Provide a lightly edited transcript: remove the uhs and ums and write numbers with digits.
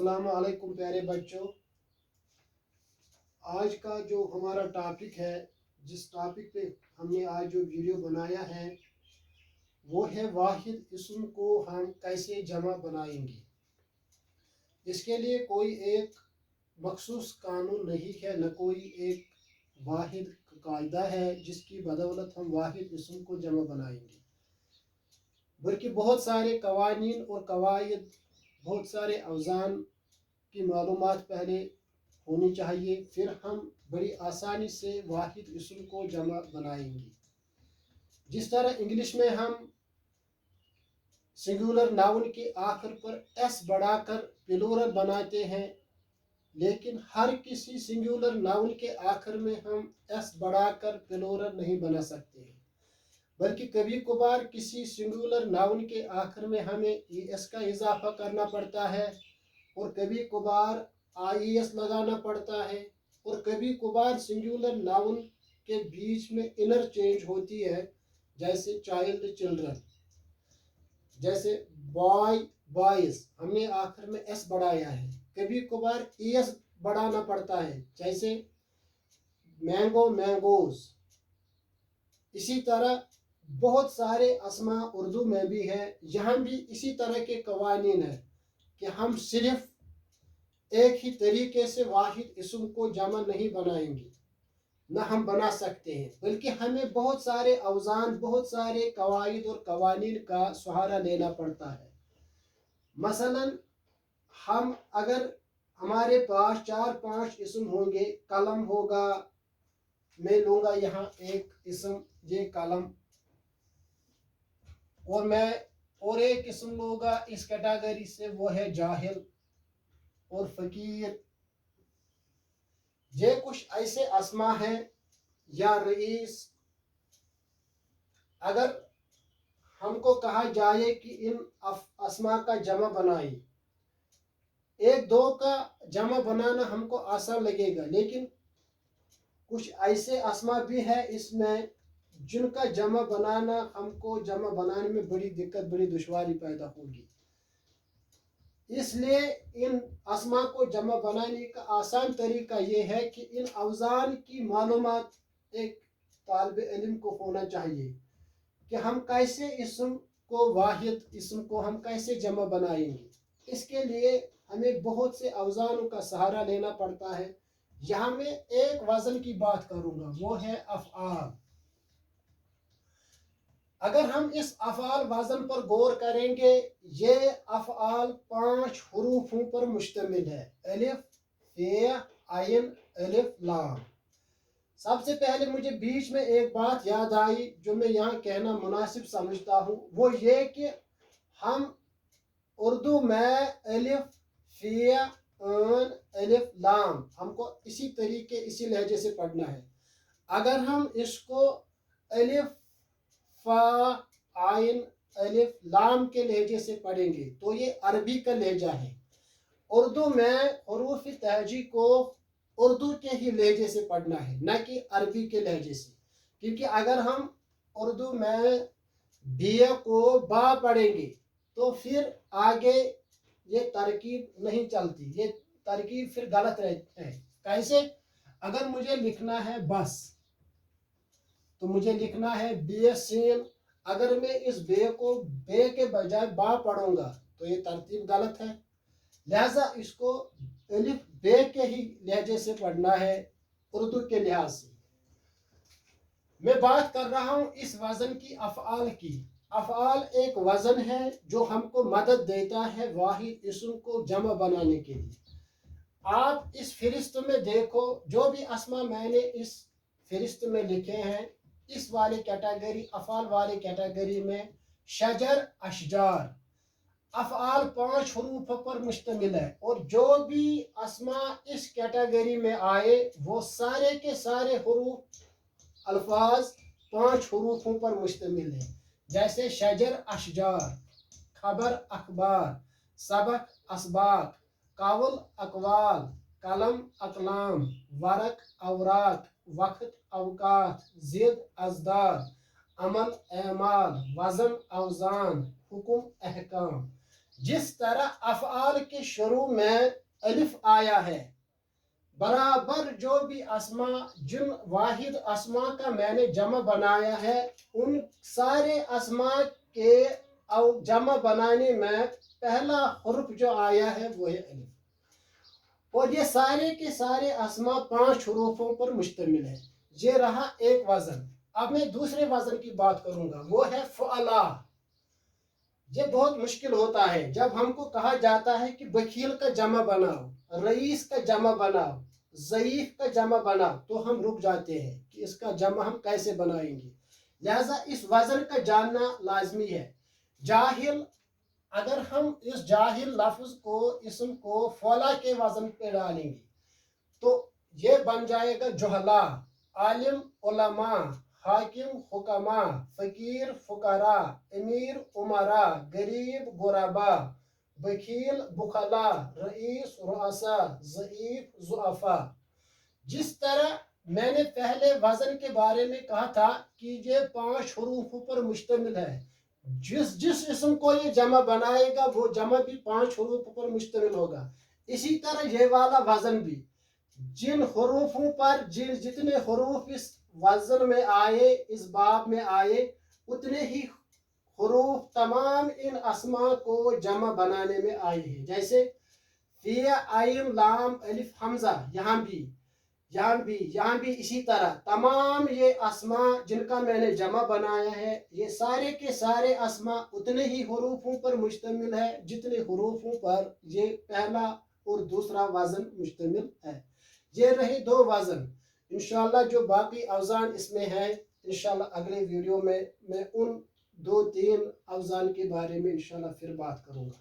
अस्सलाम वालेकुम प्यारे बच्चों। आज का जो हमारा टॉपिक है, जिस टॉपिक पे हमने आज जो वीडियो बनाया है वो है वाहिद इस्म को हम कैसे जमा बनाएंगे। इसके लिए कोई एक मखसूस कानून नहीं है, न कोई एक वाहिद कायदा है जिसकी बदौलत हम वाहिद इस्म को जमा बनाएंगे, बल्कि बहुत सारे कवानीन और कवायद, बहुत सारे अवजान की मालूमात पहले होनी चाहिए, फिर हम बड़ी आसानी से वाहिद इस्म को जमा बनाएंगे। जिस तरह इंग्लिश में हम सिंगुलर नाउन के आखिर पर एस बढ़ाकर प्लूरल बनाते हैं, लेकिन हर किसी सिंगुलर नाउन के आखिर में हम एस बढ़ाकर प्लूरल नहीं बना सकते हैं, बल्कि कभी कभार किसी सिंगुलर नाउन के आखिर में हमें एस का इजाफा करना पड़ता है, और कभी कभार आईएस लगाना पड़ता है, और कभी कभार सिंगुलर नाउन के बीच में इंटरचेंज होती है, जैसे चाइल्ड चिल्ड्रन, जैसे बॉय बॉयज, हमने आखिर में एस बढ़ाया है। कभी कभार एस बढ़ाना पड़ता है, जैसे मैंगो मैंगोज। इसी तरह बहुत सारे अस्मा उर्दू में भी है, यहाँ भी इसी तरह के कवानीन है कि हम सिर्फ एक ही तरीके से वाहिद इस्म को जमा नहीं बनाएंगे, न हम बना सकते हैं, बल्कि हमें बहुत सारे अवजान, बहुत सारे कवायद और कवानीन का सहारा लेना पड़ता है। मसलन हम अगर हमारे पास 4-5 इस्म होंगे, कलम होगा, मैं लूँगा यहाँ एक इस्म, ये कलम, और मैं और एक इस्म लूँगा इस कैटेगरी से, वो है जाहिल और फकीर। ये कुछ ऐसे अस्मा हैं, या रईस। अगर हमको कहा जाए कि इन अस्मा का जमा बनाए, एक दो का जमा बनाना हमको आसान लगेगा, लेकिन कुछ ऐसे अस्मा भी है इसमें जिनका जमा बनाना, हमको जमा बनाने में बड़ी दिक्कत, बड़ी दुश्वारी पैदा होगी। इसलिए इन अस्मा को जमा बनाने का आसान तरीका ये है कि इन अवजान की मालूमात एक तालिब इल्म को होना चाहिए कि हम कैसे इस्म को, वाहिद इस्म को हम कैसे जमा बनाएंगे। इसके लिए हमें बहुत से अवजानों का सहारा लेना पड़ता है। यहाँ मैं एक वज़न की बात करूँगा, वो है अफ़आल। अगर हम इस अफ़आल वज़न पर गौर करेंगे, ये अफ़आल 5 हुरूफों पर मुश्तमिल है, अलिफ, फे, आइन, अलिफ, लाम। सबसे पहले मुझे बीच में एक बात याद आई जो मैं यहाँ कहना मुनासिब समझता हूँ, वो ये कि हम उर्दू में अलिफ, फे, आइन, अलिफ, लाम हमको इसी तरीके, इसी लहजे से पढ़ना है। अगर हम इसको अलिफ, फा, आइन, अलिफ, लाम के लहजे से पढ़ेंगे तो ये अरबी का लहजा है। उर्दू में हुरूफ तहजी को उर्दू के ही लहजे से पढ़ना है, न कि अरबी के लहजे से, क्योंकि अगर हम उर्दू में बिया को बा पढ़ेंगे तो फिर आगे ये तरकीब नहीं चलती, ये तरकीब फिर गलत रहती है। कैसे? अगर मुझे लिखना है बस, तो मुझे लिखना है बे सीन। अगर मैं इस बे को बे के बजाय बा पढ़ूंगा तो ये तरतीब गलत है, लिहाजा इसको अलिफ बे के ही लहजे से पढ़ना है उर्दू के लिहाज से। मैं बात कर रहा हूँ इस वज़न की, अफ़आल की। अफ़आल एक वज़न है जो हमको मदद देता है वाहिद इस्म को जमा बनाने के लिए। आप इस फहरिस्त में देखो, जो भी अस्मा मैंने इस फहरिस्त में लिखे हैं, इस वाले कैटेगरी, अफ़आल वाले कैटेगरी में शजर, अशजार, अफ़आल 5 हुरूफ पर मुश्तमिल है, और जो भी अस्मा इस कैटेगरी में आए वो सारे के सारे हुरूफ, अल्फाज 5 हुरूफों पर मुश्तमिल है। जैसे शजर, अशजार, खबर, अखबार, सबक, असबाक, कावल, अकवाल, कलम, अकलाम, वरक, औराक, वक्त, अवकात, जिद, अजदाद, अमल, एमाल, वज़न, अवजान, हुकुम, अहकाम। जिस तरह अफ़आल के शुरू में अलिफ आया है, बराबर जो भी अस्मा जिन वाहिद अस्मा का मैंने जमा बनाया है, उन सारे अस्मा के जमा बनाने में पहला हुर्फ जो आया है वो है अलिफ। और ये सारे के सारे अस्मा 5 हुरूफों पर मुश्तमिल है। ये रहा एक वज़न। अब मैं दूसरे वज़न की बात करूंगा, वो है फ़ुअला। ये बहुत मुश्किल होता है जब हमको कहा जाता है कि बखील का जमा बनाओ, रईस का जमा बनाओ, ज़ईफ का जमा बनाओ, तो हम रुक जाते हैं कि इसका जमा हम कैसे बनाएंगे। लिहाजा इस वज़न का जानना लाजमी है। जाहिल, अगर हम इस जाहिल लफ्ज़ को, इसम को फौला के वज़न पे डालेंगे तो ये बन जाएगा जुहला, आलिम उलमा, हाकिम हुकमा, फ़कीर फ़ुकरा, अमीर उमरा, गरीब गुरबा, बखील बुखला, रईस रुअसा, ज़ईफ ज़ुअफा। जिस तरह मैंने पहले वज़न के बारे में कहा था कि ये 5 हुरूफों पर मुश्तमिल है, जिस जिस इसम को ये जमा बनाएगा वो जमा भी 5 हुरूफों पर मुश्तमिल होगा। इसी तरह ये वाला वज़न भी जिन हुरूफों पर जितने हुरूफ इस वज़न में आए, इस बाब में आए, उतने ही हुरूफ तमाम इन अस्मा को जमा बनाने में आए हैं। जैसे फी आइन लाम अलिफ हमजा, यहाँ भी इसी तरह तमाम ये अस्मा जिनका मैंने जमा बनाया है, ये सारे के सारे अस्मा उतने ही हुरूफों पर मुश्तमिल है जितने हुरूफों पर ये पहला और दूसरा वज़न मुश्तमिल है। ये रहे 2 वज़न। इंशाअल्लाह जो बाकी अवज़ान इसमें है, इंशाअल्लाह अगले वीडियो में मैं उन 2-3 अवज़ान के बारे में इंशाअल्लाह फिर बात करूँगा।